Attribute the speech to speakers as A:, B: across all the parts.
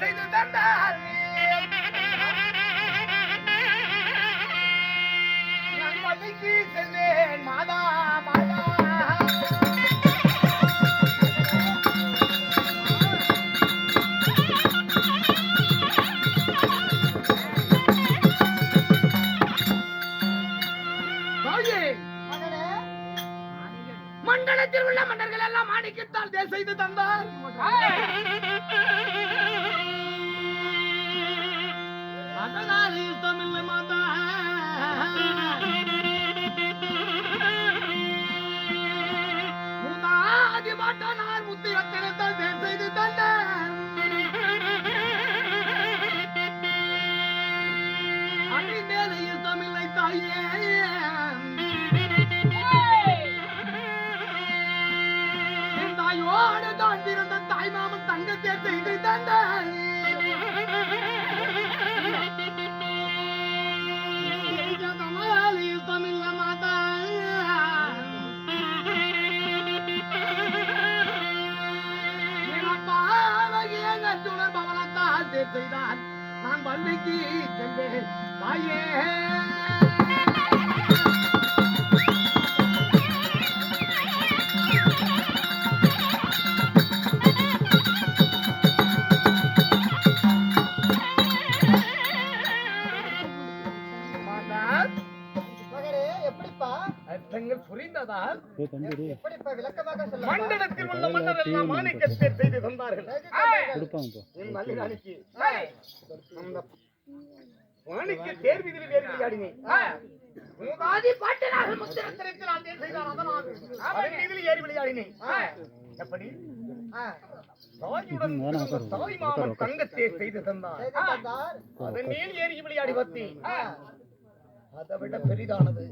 A: செய்து தந்தார் நன்மதிக்கு சென்றேன் மாதா மாதா மண்டலத்தில் உள்ள மன்னர்கள் எல்லாம் மாணிக்கத்தால் செய்து தந்தார். அதனால் தமிழ் மாதா முதாதி மாட்டானார் முத்திரத்தினத்தால் செய்து தந்தார். அணி மேலையில் தமிழை தாயே தாயோடு தான் பிறந்த தாய் மாமன் தங்கத்தை செய்து தந்தாய். தமிழ் மாதா பவனத்தால் செய்தான் நான் வள்ளிக்கு சென்றேன் தாயே. புரிந்ததால் மண்டலத்தில் உள்ள மன்னர் எல்லாம் மாணிக்கத்தை செய்து தந்தார்கள். மாணிக்க தேர்விதில் வேறு விளையாடினேன். ஏறி விளையாடினேன். எப்படி தாய் மாமன் தங்கத்தை செய்து தந்தார். அதன் மேல் ஏறி விளையாடி பத்தி அதை விட பெரிதானது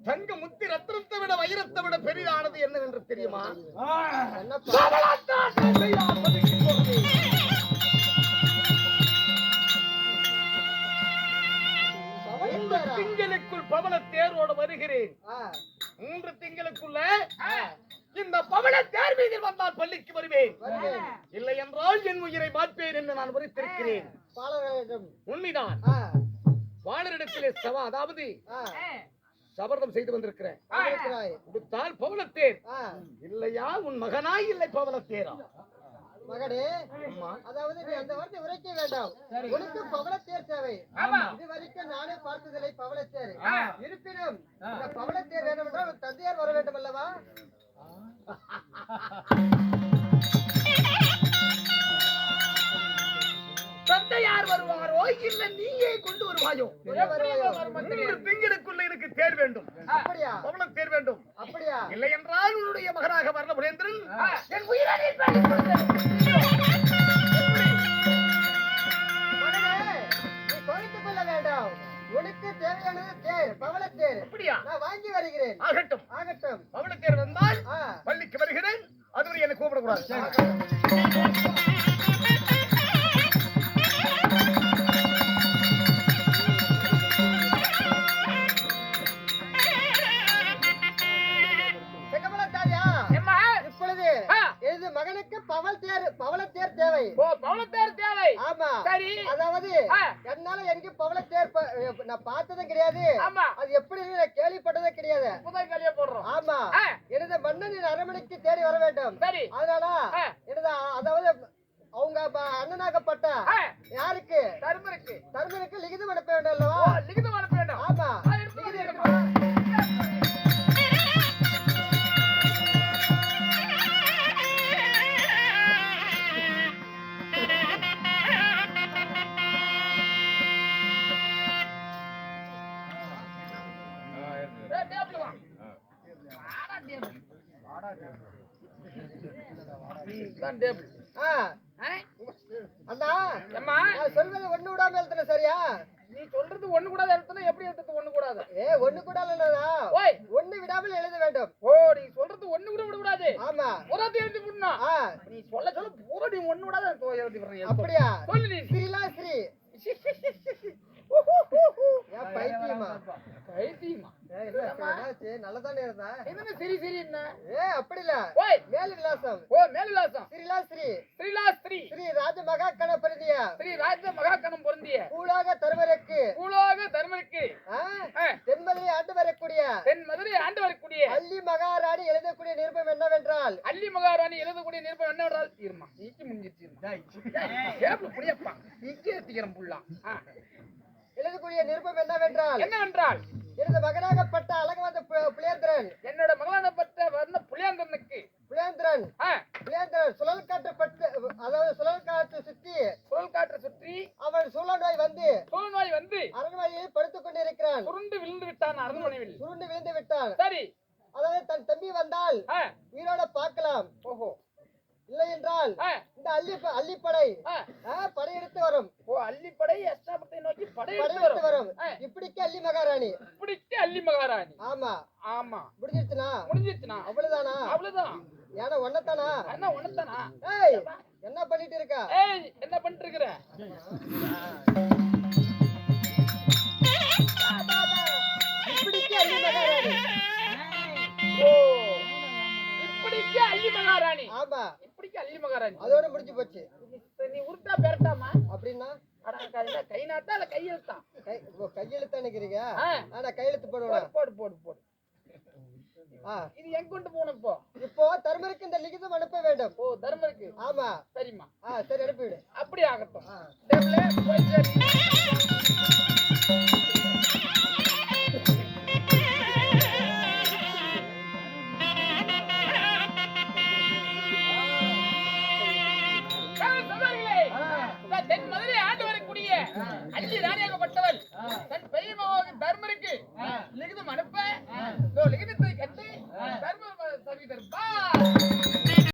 A: தங்க முத்தி ரத்னத்தை விட வைரத்தை விட பெரிதானது என்னவென்று தெரியுமா? திங்களுக்குள் பவள தேரோடு வருகிறேன். 3 திங்களுக்குள்ள இந்த பவள தேர் மீதில் வந்தால் பள்ளிக்கு வருவேன். இல்லை என்றால் என் உயிரை பார்ப்பேன் என்று நான் உரைத்திருக்கிறேன். உண்மைதான். வாழரிடத்திலே அதாவது சபர்தம் செய்து வந்திருக்கிறேன். கொடுத்தால் பவளத்தேர் இல்லையா உன் மகனாய் இல்லை பவளத்தேரா?
B: மகனே, அதாவது நீ அந்த வார்த்தை உரைக்க வேண்டாம். உனக்கு பவளத்தேர் தேவை. இது வரைக்கும் நானே பார்த்ததில்லை பவளத்தேர். இருப்பினும் இந்த பவளத்தேர் வேண்டும் என்றால் தந்தையார் வர வேண்டும் அல்லவா?
A: தந்தையார் வருவாரோ இல்ல நீயே கொண்டு வருவாயோ? திங்களுக்குள்ள எனக்கு தேர் வேண்டும்.
B: அப்படியா?
A: பவளம் தேர் வேண்டும்.
B: அப்படியா?
A: இல்லை என்றால் உன்னுடைய மகனாக வர்ணபுரேந்திரன் என் உயிரை
B: கொள்ள வேண்டாம். உனக்கு தேவையானது தேர், பவளத்தேர்.
A: அப்படியா?
B: நான் வாங்கி வருகிறேன்.
A: ஆகட்டும்
B: ஆகட்டும்.
A: பவளத்தேர் வந்தால் பள்ளிக்கு வருகிறேன். அதுவரை எனக்கு கூப்பிடக்கூடாது.
B: மகனுக்கு பவளத்தேர் தேவை.
A: பவளத்தேர் தேவை.
B: ஆமா. சரி. அதாவது என்னால எங்க பவளத்தேர் நான் பார்த்ததும் கிடையாது. அது எப்படி கேள்விப்பட்டதே கிடையாது.
A: புதை கலிய போடுறோம்.
B: ஆமா. எனது மன்னன் அரண்மனைக்கு தேடி வர வேண்டும். சரி. அதனால எனது அதாவது அவங்க அண்ணனாகப்பட்ட யாருக்கு? தர்மருக்கு லிகிதம் அனுப்ப வேண்டும் அல்லவா?
A: லிகிதம் அனுப்ப வேண்டும்.
B: ஆமா. சொல்றது ஒண்ணு விடாம எழுத்துன சரியா?
A: நீ சொல்றது ஒண்ணு கூடாது எழுத்துனா எப்படி எழுத்துறது? ஒண்ணு கூடாது.
B: ஒண்ணு கூட ஒண்ணு விடாமல் எழுத வேண்டும்.
A: ஓ, நீ சொல்றது ஒண்ணு
B: ஆமா
A: பூராத்தையும் எழுதி விடணும்.
B: ஆ
A: நீ சொல்ல சொல்ல பூரா நீ ஒண்ணு விடாத எழுதி விடுறேன்.
B: அப்படியா
A: சொல்லு நீ.
B: ஸ்ரீலா ஸ்ரீ ஏன் பைத்தியமா
A: பைத்தியமா?
B: என்னாச்சு நல்லதானே இருந்தா
A: என்ன சரி சரி என்ன?
B: அப்படி இல்ல
A: ஓய்
B: மேல் விலாசம்
A: ஓ மேல்விலாசம்.
B: ஸ்ரீலா ஸ்ரீ
A: ஸ்ரீலாஸ்திரி
B: ஸ்ரீ ராஜ மகா கணபதிய
A: ஸ்ரீ ராஜ மகாகணம் பொருந்திய
B: கூழாக தருவதற்கு
A: பூலோக தர்மருக்கு
B: தென்மதுரை ஆண்டு வரக்கூடிய
A: தென் மதுரை ஆண்டு வரக்கூடிய
B: அள்ளி மகாராணி எழுதக்கூடிய நிருபம் என்னவென்றால்
A: அள்ளி மகாராணி எழுதக்கூடிய நிருபம் என்னவென்றால் இருமா நீக்கி முடிஞ்சிருச்சு புரியப்பா நீக்கி எடுத்துக்கிறேன் புள்ளா.
B: எழுதக்கூடிய நிருபம் என்னவென்றால்
A: என்னவென்றால்
B: எனது மகனாகப்பட்ட அழகவந்த புலேந்திரன்
A: என்னோட மகளானப்பட்ட வந்த புளியாந்தனுக்கு
B: புலேந்திரன் சுழல் காற்று பட்டு அதாவது சுழல் காற்று சுற்றி
A: சுழல் காற்றை சுற்றி
B: அவன் சூழல் நோய் வந்து
A: சூழ்நோய் வந்து
B: அரண்மனையில் படுத்துக் கொண்டிருக்கிறான்.
A: சுருண்டு விழுந்து விட்டான் அரண்மனையில்.
B: சுருண்டு விழுந்து விட்டான்.
A: சரி
B: அதாவது தன் தம்பி வந்தால் உயிரோட பார்க்கலாம்.
A: ஓஹோ
B: இல்லை என்றால் இந்த அள்ளிப்படை படையெடுத்து வரும்.
A: ஓ அள்ளிப்படை அஷ்டாபத்தை நோக்கி
B: படையெடுத்து வரும். இப்படிக்கு அள்ளி மகாராணி
A: இப்படிக்கு அள்ளி மகாராணி.
B: ஆமா
A: ஆமா
B: முடிஞ்சிருச்சுனா அவ்வளவுதானா?
A: அவ்வளவுதான்.
B: ஏன்னா ஒன்னதானா?
A: என்ன ஒன்னதானா?
B: ஏய் என்ன பண்ணிட்டு இருக்க?
A: ஏய் என்ன பண்ணிட்டு இருக்கற?
B: இப்படிக்கு அள்ளி மகாராணி.
A: ஓ இப்படிக்கு அள்ளி மகாராணி.
B: ஆமா
A: இப்படிக்கு அள்ளி மகாராணி.
B: அதோட முடிஞ்சு போச்சு.
A: நீ உருட்டா பெரட்டாமா?
B: அப்படின்னா
A: கை நாட்டா இல்ல கையெழுத்தா?
B: கையெழுத்தா நிக்கிறீங்க? ஆனா கையெழுத்து போடுவேன்.
A: போடு போடு போடு. இது எங்க கொண்டு போகணும் இப்போ?
B: இப்போ தர்மருக்கு இந்த லிகிதம் அனுப்ப வேண்டும்.
A: ஓ தர்மருக்கு?
B: ஆமா
A: சரிம்மா.
B: சரி அனுப்பிவிடு.
A: அப்படி ஆகட்டும். டேபிளே போய் சரி. தென் மதுரை ஆண்டு வரக்கூடிய அள்ளி ராணியாகப்பட்டவள் தன் பெரியமாவை